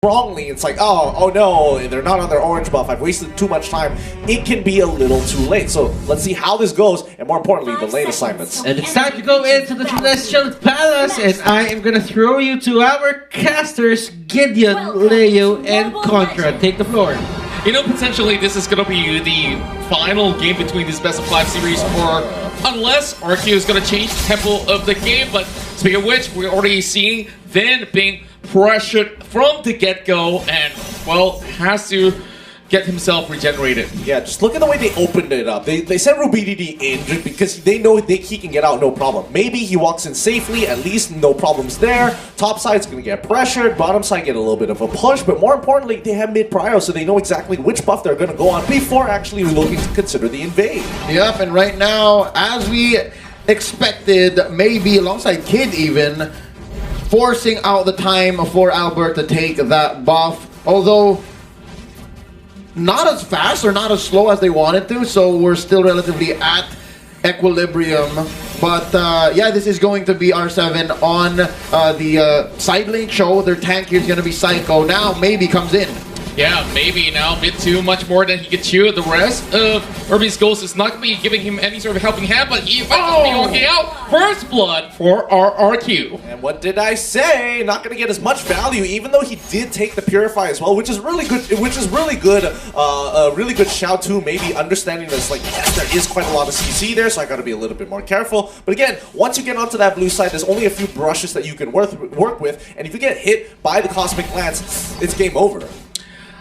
strongly, it's like, oh no, they're not on their orange buff. I've wasted too much time. It can be a little too late. So let's see how this goes, and more importantly, the lane assignments. And it's time to go into the Celestial Palace, and I am gonna throw you to our casters, Gideon, Leo, and Contra. Take the floor. You know, potentially this is going to be the final game between this best of 5 series, or unless RQ is going to change the tempo of the game. But speaking of which, we're already seeing Vin being pressured from the get-go and, well, has to get himself regenerated. Yeah, just look at the way they opened it up. They sent RubyDD in just because they know he can get out no problem. Maybe he walks in safely, at least no problems there. Top side's going to get pressured, bottom side get a little bit of a push, but more importantly, they have mid-prio, so they know exactly which buff they're going to go on before actually looking to consider the invade. Yep, and right now, as we expected, maybe alongside Kid even, forcing out the time for Albert to take that buff, although not as fast or not as slow as they wanted to, so we're still relatively at equilibrium. But yeah, this is going to be R7 on the side lane show. Their tank here is going to be Psycho. Now maybe comes in. Yeah, maybe now a bit too much more than he could chew. The rest of Burmese Ghouls is not going to be giving him any sort of helping hand, but he might be walking out. First blood for RRQ. And what did I say? Not going to get as much value, even though he did take the Purify as well, which is really good. A really good shout to maybe understanding this. Like, yes, there is quite a lot of CC there, so I got to be a little bit more careful. But again, once you get onto that blue side, there's only a few brushes that you can work with, and if you get hit by the Cosmic Lance, it's game over.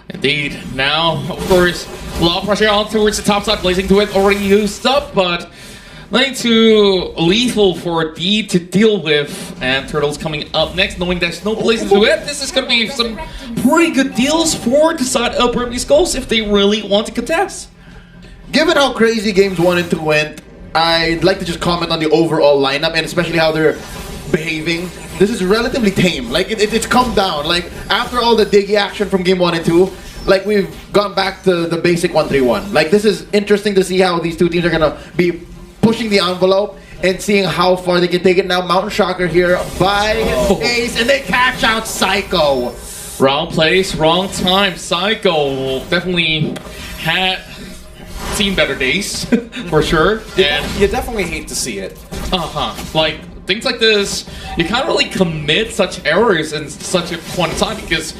Indeed. Now, of course, a lot of pressure on towards the top side. Blazing to it already used up, but nothing too lethal for D to deal with. And Turtle's coming up next, knowing there's no blazing to it. This is going to be some pretty good deals for the side of Burmese Ghouls if they really want to contest. Given how crazy games 1 and 2 went, I'd like to just comment on the overall lineup and especially how they're behaving. This is relatively tame. Like, it's come down. Like, after all the diggy action from game 1 and 2, like, we've gone back to the basic 1-3-1. Like, this is interesting to see how these two teams are gonna be pushing the envelope and seeing how far they can take it. Now, Mountain Shocker here by Ace, and they catch out Psycho. Wrong place, wrong time. Psycho definitely had seen better days, for sure. And you definitely hate to see it. Like, things like this, you can't really commit such errors in such a point of time because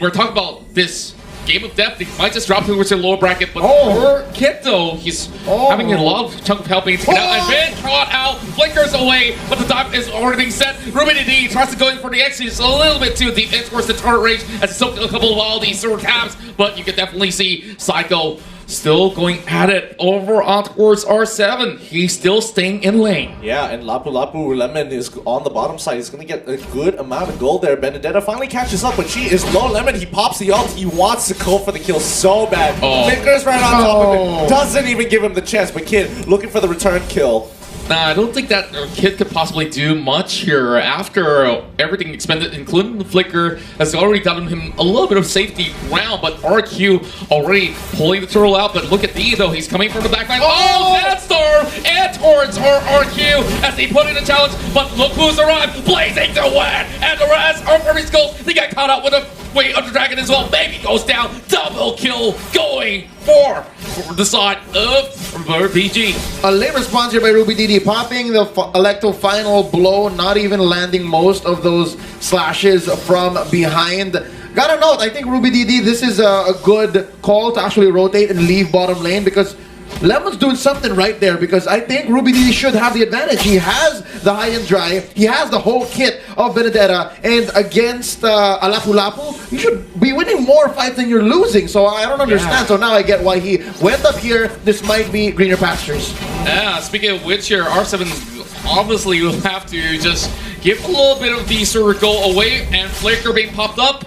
we're talking about this game of death. He might just drop towards the lower bracket, but for Kit though, he's having a lot of chunk of helping to get out, and then caught out, flickers away, but the dive is already set. RubyDD tries to go in for the exit, it's a little bit too deep in towards the turret range as he soaked a couple of all these sword tabs, but you can definitely see Psycho still going at it over on towards R7. He's still staying in lane. Yeah, and Lapu Lapu Lemon is on the bottom side. He's going to get a good amount of gold there. Benedetta finally catches up, but she is low. Lemon, he pops the ult. He wants to go for the kill so bad. Flickers right on top of it. Doesn't even give him the chance, but Kid looking for the return kill. Nah, I don't think that Kid could possibly do much here after everything expended, including the flicker, has already gotten him a little bit of safety ground, but RQ already pulling the turtle out, but look at D though, he's coming from the back line. Deathstorm and towards RQ as they put in a challenge, but look who's arrived, blazing to win, and the rest are Burmese Ghouls. They get caught out with a weight under Dragon as well. Maybe goes down, double kill going for the side of RPG. A late response here by RubyDD, popping the Electo final blow, not even landing most of those slashes from behind. Gotta note, I think RubyDD, this is a good call to actually rotate and leave bottom lane because Lemon's doing something right there because I think RubyDD should have the advantage. He has the high-end drive, he has the whole kit of Benedetta, and against Lapu Lapu, you should be winning more fights than you're losing, so I don't understand. So now I get why he went up here. This might be greener pastures. Yeah, speaking of which here, R7 obviously will have to just give a little bit of the circle away, and Flicker being popped up.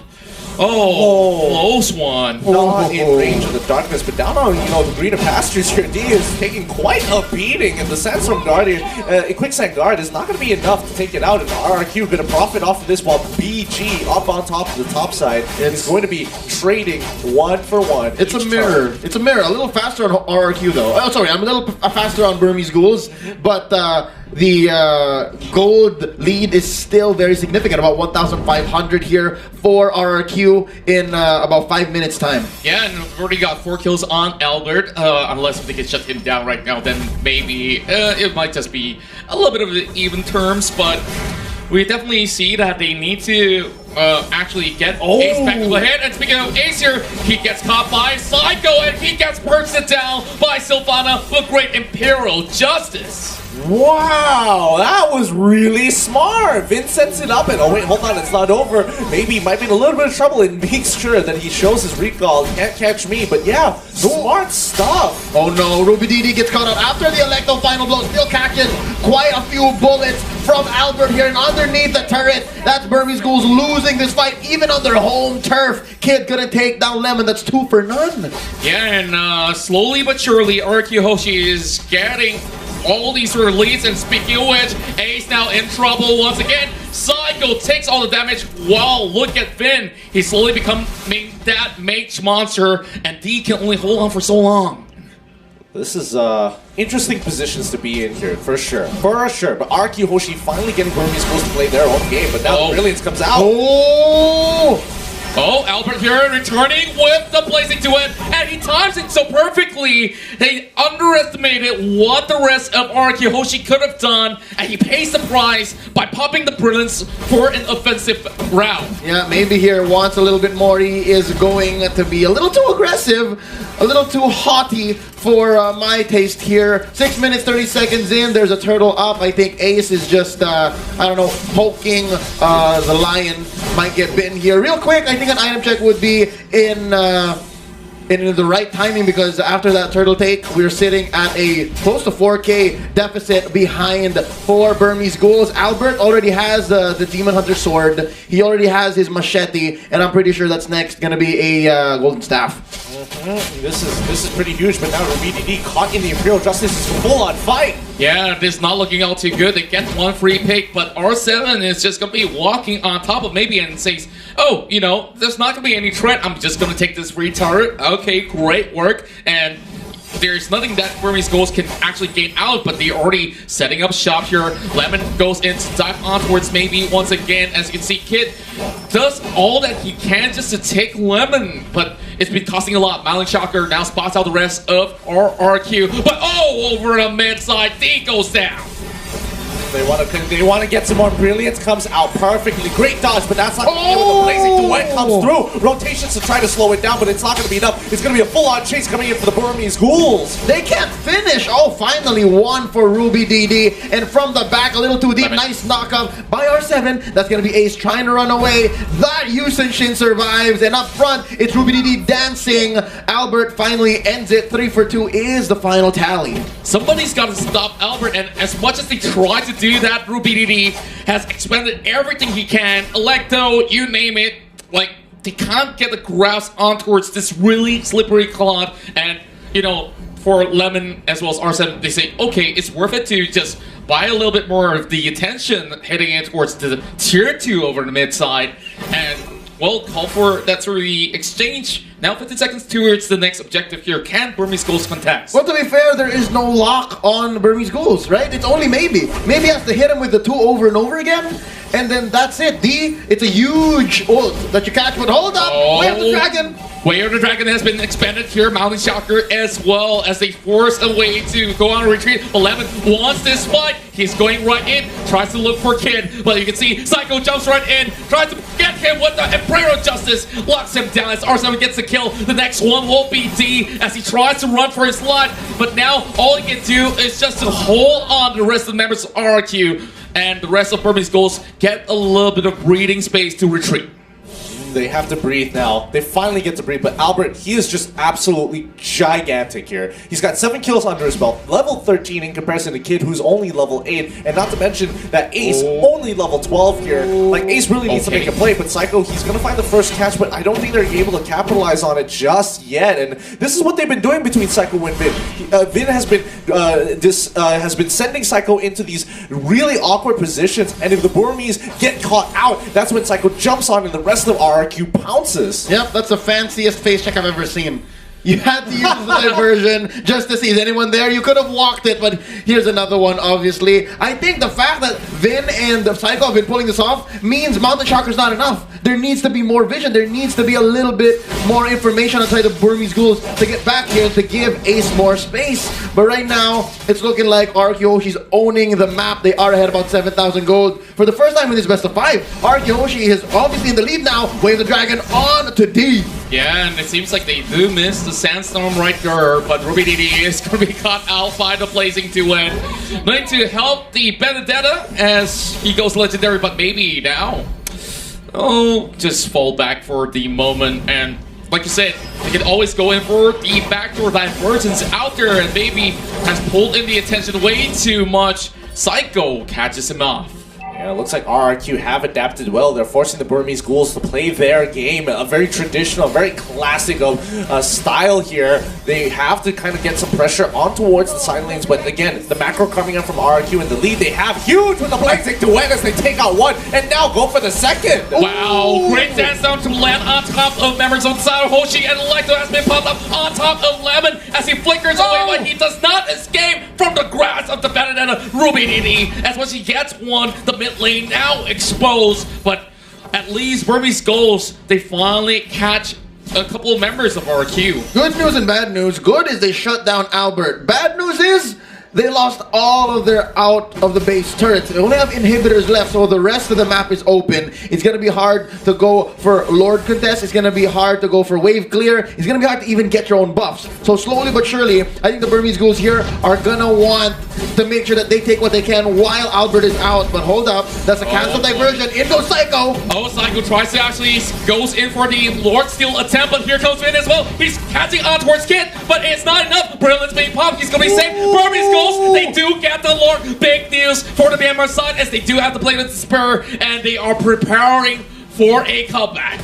Close one. Not in range of the darkness, but down on, the greener pastures here, D is taking quite a beating, and the Sandstorm Guardian, Quicksand Guard is not going to be enough to take it out, and RRQ going to profit off of this while BG up on top of the top side is going to be trading 1 for 1. It's a mirror. It's a mirror. A little faster on RRQ though. Oh, sorry, I'm a little faster on Burmese Ghouls, but the gold lead is still very significant, about 1,500 here for RRQ in about 5 minutes time. Yeah, and we've already got 4 kills on Albert. Unless they can shut him down right now, then maybe it might just be a little bit of even terms, but we definitely see that they need to actually get Ace back to the head. And speaking of Ace here, he gets caught by Psycho and he gets bursted down by Sylvana with great Imperial Justice. Wow, that was really smart. Vin sets it up and oh wait, hold on, it's not over. Maybe he might be in a little bit of trouble and makes sure that he shows his recall. Can't catch me, but yeah, smart stuff. Oh no, Ruby DD gets caught up after the Electo final blow. Still catches quite a few bullets from Albert here, and underneath the turret, that's Burmese Ghouls losing this fight even on their home turf. Kid gonna take down Lemon. That's 2 for none. Yeah, and slowly but surely, RQ Hoshi is getting all these sort of leads, and speaking of which, Ace now in trouble once again. Psycho takes all the damage. Wow, look at Vin. He's slowly becoming that mage monster, and D can only hold on for so long. This is interesting positions to be in here, for sure. For sure. But RQ Hoshi finally getting Burmese Ghouls to play their own game, but now the Brilliance comes out. Oh, Albert here returning with the blazing duet, and he times it so perfectly. They underestimated what the rest of RQ Hoshi could have done, and he pays the price by popping the Brilliance for an offensive round. Yeah, maybe here wants a little bit more. He is going to be a little too aggressive, a little too haughty for my taste here. 6 minutes, 30 seconds in, there's a turtle up. I think Ace is just, I don't know, poking the lion. Might get bitten here. Real quick, I think an item check would be in the right timing, because after that turtle take, we're sitting at a close to 4K deficit behind for Burmese Ghouls. Albert already has the Demon Hunter sword. He already has his machete, and I'm pretty sure that's next gonna be a golden staff. This is pretty huge, but now BDD caught in the Imperial Justice is full on fight. Yeah, this is not looking all too good. They get one free pick, but R7 is just going to be walking on top of maybe and says, oh, you know, there's not going to be any threat. I'm just going to take this free turret. Okay, great work. And there's nothing that Burmese Ghouls can actually gain out, but they're already setting up shop here. Lemon goes in to dive on towards maybe once again. As you can see, Kid does all that he can just to take Lemon, but it's been costing a lot. Malin Shocker now spots out the rest of RRQ, but over the mid side, D goes down. They want to get some more Brilliance. Comes out perfectly. Great dodge, but that's not going to be able to blazing duet comes through. Rotations to try to slow it down, but it's not going to be enough. It's going to be a full-on chase coming in for the Burmese Ghouls. They can't finish. Oh, finally one for Ruby DD. And from the back, a little too deep. Nice knockup by R7. That's going to be Ace trying to run away. That Yusen Shin survives. And up front, it's Ruby DD dancing. Albert finally ends it. 3 for 2 is the final tally. Somebody's got to stop Albert, and as much as they try to do that, Ruby DD has expended everything he can. Electo, you name it. Like, they can't get the grasp on towards this really slippery cloud. And, you know, for Lemon as well as R7, they say, okay, it's worth it to just buy a little bit more of the attention heading in towards the tier 2 over the mid side. And, well, call for that sort of the exchange. Now 15 seconds towards the next objective here. Can Burmese Ghouls contest? Well, to be fair, there is no lock on Burmese Ghouls, right? It's only maybe. Maybe he has to hit him with the 2 over and over again, and then that's it. D, it's a huge ult that you catch, but hold up! Way of the Dragon! Way of the Dragon has been expanded here. Mounting Shocker as well, as they force a way to go on a retreat. 11 wants this fight. He's going right in, tries to look for Kid, but you can see Psycho jumps right in, tries to get him with the Imperial Justice, locks him down as R7 gets the kill. The next one will be D as he tries to run for his life, but now all he can do is just to hold on to the rest of the members of RQ, and the rest of Burmese Ghouls get a little bit of breathing space to retreat. They have to breathe now. They finally get to breathe, but Albert, he is just absolutely gigantic here. He's got 7 kills under his belt, level 13 in comparison to Kid, who's only level 8, and not to mention that Ace, only level 12 here. Like, Ace really needs to make a play, but Psycho, he's going to find the first catch, but I don't think they're able to capitalize on it just yet, and this is what they've been doing between Psycho and Vin. Vin has been sending Psycho into these really awkward positions, and if the Burmese get caught out, that's when Psycho jumps on and the rest of RQ pounces. Yep, that's the fanciest face check I've ever seen. You had to use the diversion just to see. Is anyone there? You could have walked it, but here's another one, obviously. I think the fact that Vin and the Psycho have been pulling this off means Mountain Chakra's not enough. There needs to be more vision. There needs to be a little bit more information outside the Burmese Ghouls to get back here to give Ace more space. But right now, it's looking like Arkiyoshi owning the map. They are ahead about 7,000 gold. For the first time in this best of 5, Arkiyoshi is obviously in the lead now. Wave the Dragon on to D. Yeah, and it seems like they do miss the Sandstorm right there, but Ruby DD is going to be caught out by the Blazing Duet. Going to help the Benedetta as he goes legendary, but maybe now. Oh, just fall back for the moment, and like you said, they can always go in for the backdoor divergence out there, and maybe has pulled in the attention way too much. Psycho catches him off. Yeah, it looks like RRQ have adapted well. They're forcing the Burmese Ghouls to play their game, a very traditional, very classic of style here. They have to kind of get some pressure on towards the side lanes, but again, the macro coming in from RRQ in the lead. They have huge with the Blazing Duet as they take out one and now go for the second. Wow, Ooh. great dance down to land on top of members on side of Hoshi, and Electro has been popped up on top of Lemon as he flickers away, but he does not escape from the grasp of the Benedetta. Ruby DD, as when she gets one, the mid lane now exposed, but at least Burmese Ghouls, they finally catch a couple of members of RQ. Good news and bad news. Good is they shut down Albert. Bad news is they lost all of their out of the base turrets. They only have inhibitors left, so the rest of the map is open. It's going to be hard to go for Lord Contest. It's going to be hard to go for Wave Clear. It's going to be hard to even get your own buffs. So slowly but surely, I think the Burmese Ghouls here are going to want to make sure that they take what they can while Albert is out. But hold up, that's a cancel diversion. In goes Psycho. Oh, Psycho tries to actually goes in for the Lord Steal attempt, but here comes Vin as well. He's catching on towards Kid, but it's not enough. Brilliant's being popped. He's going to be safe. Burmese Ghouls, they do get the Lord. Big news for the Myanmar side as they do have to play with the Spur, and they are preparing for a comeback.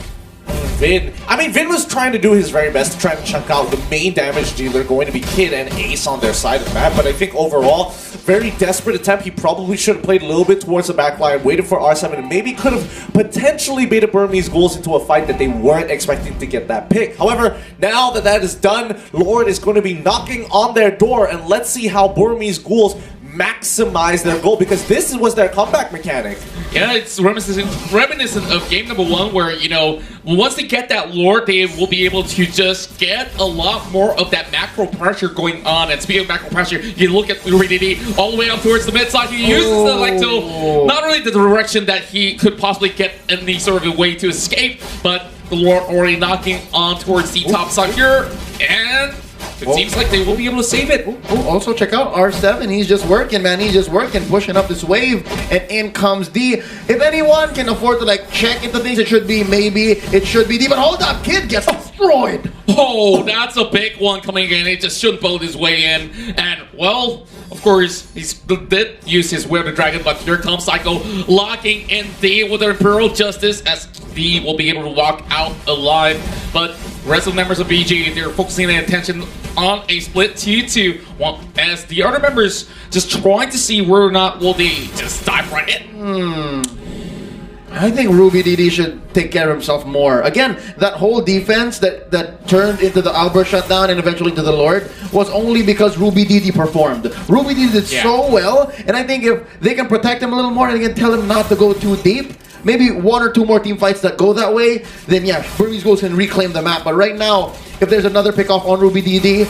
Vin. I mean, Vin was trying to do his very best to try to chunk out the main damage dealer, going to be Kid and Ace on their side of the map, but I think overall, very desperate attempt. He probably should have played a little bit towards the back line, waited for R7, and maybe could have potentially baited Burmese Ghouls into a fight that they weren't expecting to get that pick. However, now that that is done, Lord is going to be knocking on their door, and let's see how Burmese Ghouls maximize their goal, because this was their comeback mechanic. Yeah, it's reminiscent of game number 1 where, you know, once they get that Lord, they will be able to just get a lot more of that macro pressure going on. And speaking of macro pressure, you look at Ruby all the way up towards the mid side. He uses the Electo, not really the direction that he could possibly get any sort of a way to escape, but the Lord already knocking on towards the top side here, and it seems like they will be able to save it. Also, check out R7. He's just working, man. He's just working, pushing up this wave, and in comes D. If anyone can afford to like check into things, it should be maybe it should be D. But hold up, Kid gets destroyed. Oh, that's a big one coming in. He just shouldn't build his way in, and well, of course, he did use his Wave the Dragon, but here comes Psycho locking in D with their Imperial Justice as D will be able to walk out alive. But rest of the members of BG, they're focusing their attention on a split 2-2, as the other members just trying to see whether or not will they just dive right in. I think Ruby DD should take care of himself more. Again, that whole defense that turned into the Albert shutdown and eventually to the Lord was only because Ruby DD performed. Ruby DD did so well, and I think if they can protect him a little more and again tell him not to go too deep, maybe 1 or 2 more team fights that go that way, then yeah, Burmese Ghouls can reclaim the map. But right now, if there's another pick off on Ruby DD,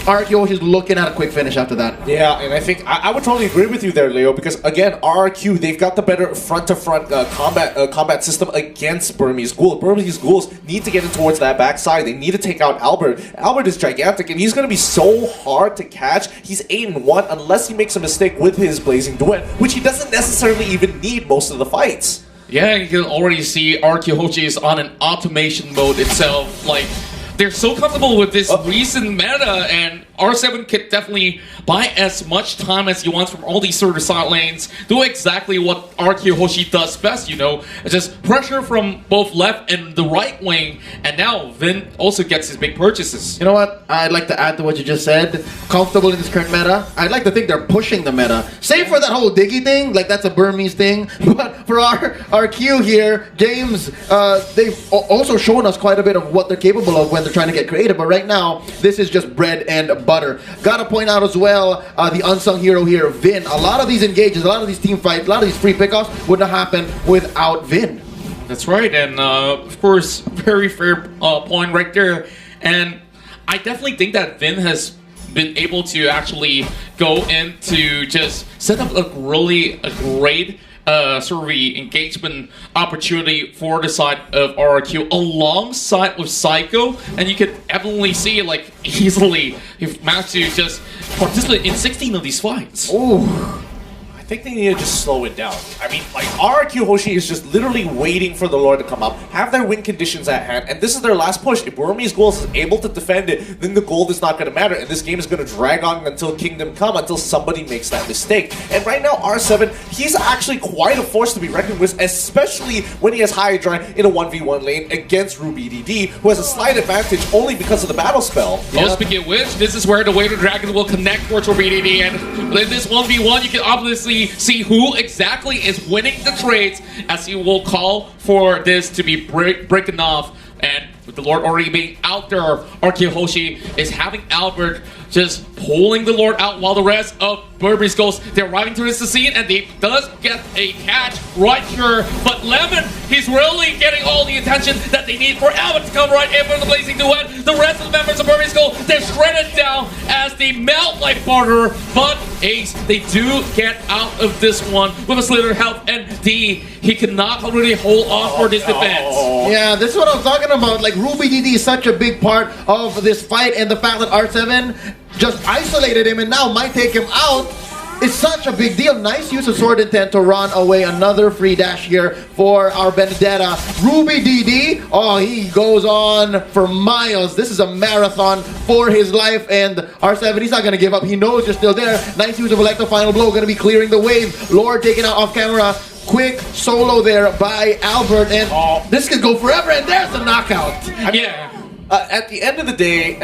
RRQ is looking at a quick finish after that. Yeah, and I think I would totally agree with you there, Leo, because again, RRQ, they've got the better front-to-front combat system against Burmese Ghouls. Burmese Ghouls need to get in towards that backside. They need to take out Albert. Albert is gigantic, and he's going to be so hard to catch. He's 8-1 unless he makes a mistake with his Blazing Duet, which he doesn't necessarily even need most of the fights. Yeah, you can already see RQ Hochi is on an automation mode itself. Like, they're so comfortable with this recent meta, and R7 could definitely buy as much time as he wants from all these sort of side lanes, do exactly what RQ Hoshi does best, you know, just pressure from both left and the right wing, and now Vin also gets his big purchases. You know what? I'd like to add to what you just said. Comfortable in this current meta. I'd like to think they're pushing the meta. Save for that whole Diggy thing, like that's a Burmese thing. But for our Q here, James, they've also shown us quite a bit of what they're capable of when they're trying to get creative. But right now, this is just bread and butter. Gotta point out as well, the unsung hero here, Vin. A lot of these engages, a lot of these team fights, a lot of these free pickoffs wouldn't happen without Vin. That's right, and of course, very fair point right there. And I definitely think that Vin has been able to actually go in to just set up a great sort of engagement opportunity for the side of RRQ alongside with Psycho, and you could evidently see like easily he managed to just participate in 16 of these fights. Ooh. I think they need to just slow it down. I mean, like, RRQ Hoshi is just literally waiting for the Lord to come up, have their win conditions at hand, and this is their last push. If Burmese Ghouls is able to defend it, then the gold is not going to matter, and this game is going to drag on until Kingdom Come, until somebody makes that mistake. And right now, R7, he's actually quite a force to be reckoned with, especially when he has Hydra in a 1v1 lane against Ruby DD, who has a slight advantage only because of the battle spell. Well, speaking of which, this is where the Waiter Dragon will connect towards Ruby DD, and in this 1v1, you can obviously see who exactly is winning the trades, as he will call for this to be breaking off. And with the Lord already being out there, RQ Hoshi is having Albert just pulling the Lord out, while the rest of Burmese Ghouls, they're arriving to this scene, and they does get a catch right here. But Lemon, he's really getting all the attention that they need for Albert to come right in for the Blazing Duet. The rest of the members of Burmese Ghouls, they're shredded down as they melt like butter. But Ace, they do get out of this one with a slither health, and D, he cannot really hold off for this defense. Yeah, this is what I'm talking about. Like, Ruby DD is such a big part of this fight, and the fact that R7 just isolated him and now might take him out is such a big deal. Nice use of Sword Intent to run away. Another free dash here for our Benedetta. Ruby DD, oh, he goes on for miles. This is a marathon for his life, and R7, he's not going to give up. He knows you're still there. Nice use of Electro Final Blow, going to be clearing the wave. Lord taken out off camera. Quick solo there by Albert, and this could go forever, and there's the knockout. Yeah. At the end of the day,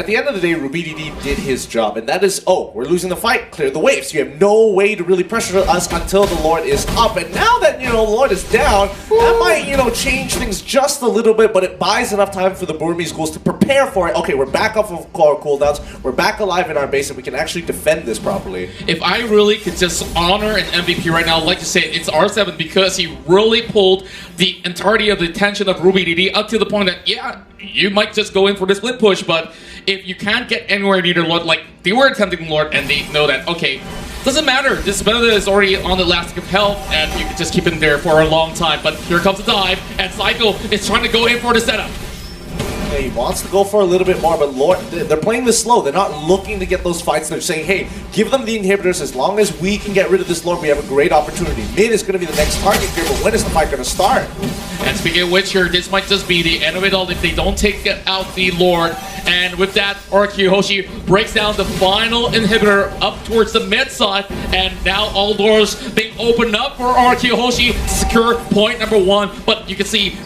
Ruby DD did his job, and that is, we're losing the fight, clear the waves. You have no way to really pressure us until the Lord is up, and now that, the Lord is down, that might, change things just a little bit, but it buys enough time for the Burmese Ghouls to prepare for it. Okay, we're back off of our cooldowns, we're back alive in our base, and we can actually defend this properly. If I really could just honor an MVP right now, I'd like to say it's R7, because he really pulled the entirety of the attention of Ruby DD up to the point that, yeah, you might just go in for the split push, but if you can't get anywhere near the Lord, like they were attempting Lord, and they know that, okay, doesn't matter, this Benedetta is already on the elastic of health, and you can just keep him there for a long time. But here comes the dive, and Psycho is trying to go in for the setup. Yeah, he wants to go for a little bit more, but Lord, they're playing this slow. They're not looking to get those fights. They're saying, hey, give them the inhibitors. As long as we can get rid of this Lord, we have a great opportunity. Mid is going to be the next target here, but when is the fight going to start? And speaking of which here, this might just be the end of it all if they don't take out the Lord. And with that, RQ Hoshi breaks down the final inhibitor up towards the mid side, and now all doors being opened up for RQ Hoshi to secure point number 1. But you can see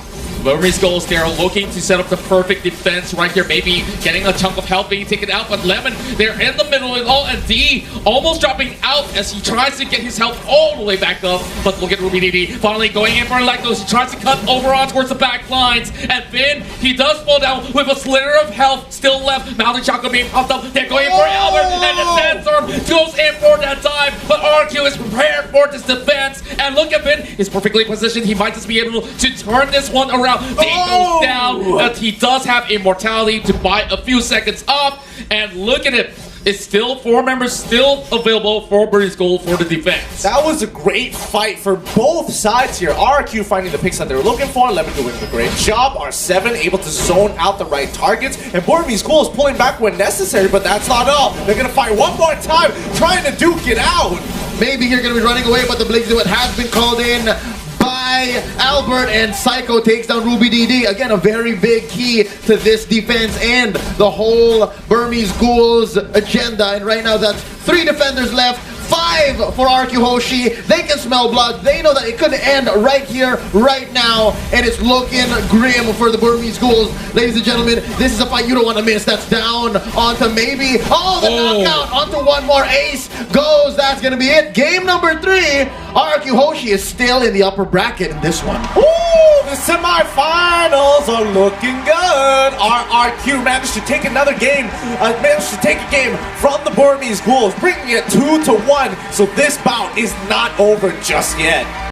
Burmese Ghouls, they're looking to set up the perfect defense right here, maybe getting a chunk of health being taken out, but Lemon, they're in the middle of it all, and D almost dropping out as he tries to get his health all the way back up. But look at Ruby DD finally going in for Electos. He tries to cut over on towards the back lines, and Finn, he does fall down with a slither of health still left. Mountain Chakra being popped up. They're going in for Albert, and the Sandstorm goes in for that dive, but RQ is prepared for this defense, and look at Finn, he's perfectly positioned. He might just be able to turn this one around. D goes down, but he does have immortality to buy a few seconds off, and look at it. It's still 4 members still available for Burmese Ghouls for the defense. That was a great fight for both sides here. RQ finding the picks that they were looking for, Lemon doing a great job, R7 able to zone out the right targets, and Burmese Ghouls pulling back when necessary, but that's not all. They're going to fight one more time, trying to duke it out. Maybe you're going to be running away, but the Blazing Duet has been called in by by Albert, and Psycho takes down Ruby DD. Again, a very big key to this defense and the whole Burmese Ghouls agenda. And right now, that's 3 defenders left. 5 for RQ Hoshi. They can smell blood. They know that it could end right here, right now, and it's looking grim for the Burmese Ghouls. Ladies and gentlemen, this is a fight you don't want to miss. That's down onto maybe. Oh, the knockout onto one more. Ace goes. That's going to be it. Game number 3. RQ Hoshi is still in the upper bracket in this one. Ooh, the semifinals are looking good. RQ managed to take another game, managed to take a game from the Burmese Ghouls, bringing it 2-1. So this bout is not over just yet.